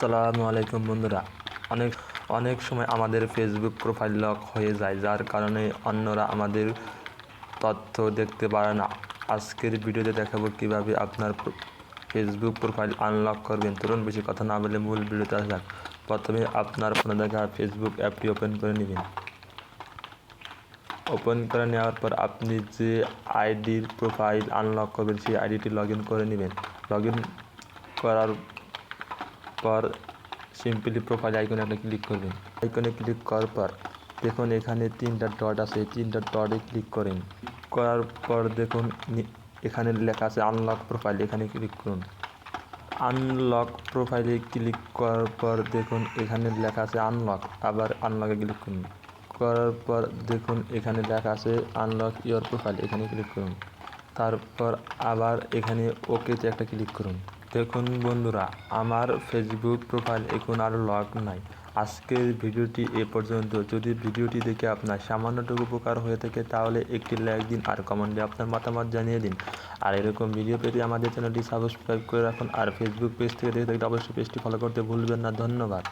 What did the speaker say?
আসসালামু আলাইকুম বন্ধুরা। অনেক অনেক সময় আমাদের ফেসবুক প্রোফাইল লক হয়ে যায়, যার কারণে অন্যরা আমাদের তথ্য দেখতে পারে না। আজকের ভিডিওতে দেখাবো কিভাবে আপনার ফেসবুক প্রোফাইল আনলক করবেন। চলুন বেশি কথা না বলে মূল ভিডিওতে আসা যাক। প্রথমে আপনার ফোনে দেখা ফেসবুক অ্যাপটি ওপেন করে নেবেন। ওপেন করে নেওয়ার পর আপনি যে আইডির প্রোফাইল আনলক করবেন সেই আইডিটি লগ ইন করে নেবেন। লগ ইন করার পর সিম্পলি প্রোফাইল আইকনে আপনি ক্লিক করবেন। আইকনে ক্লিক করার পর দেখুন এখানে 3টা ডট আছে, এই 3টা ডটে ক্লিক করেন। করার পর দেখুন এখানে লেখা আছে আনলক প্রোফাইল, এখানে ক্লিক করুন। আনলক প্রোফাইলে ক্লিক করার পর দেখুন এখানে লেখা আছে আনলক, আবার আনলকে ক্লিক করুন। করার পর দেখুন এখানে লেখা আছে আনলক ইওর প্রোফাইল, এখানে ক্লিক করুন। তারপর আবার এখানে ওকেতে একটা ক্লিক করুন। দেখুন বন্ধুরা, আমার ফেসবুক প্রোফাইল এখন আর লক নাই। আজকের ভিডিওটি এ পর্যন্ত। যদি ভিডিওটি দেখে আপনার সামান্যটুকু উপকার হয়ে থাকে তাহলে একটি লাইক দিন আর কমেন্টে আপনার মতামত জানিয়ে দিন। আর এরকম ভিডিও পেতে আমাদের চ্যানেলটি সাবস্ক্রাইব করে রাখুন। আর ফেসবুক পেজ থেকে দেখে থাকলে অবশ্যই পেজটি ফলো করতে ভুলবেন না। ধন্যবাদ।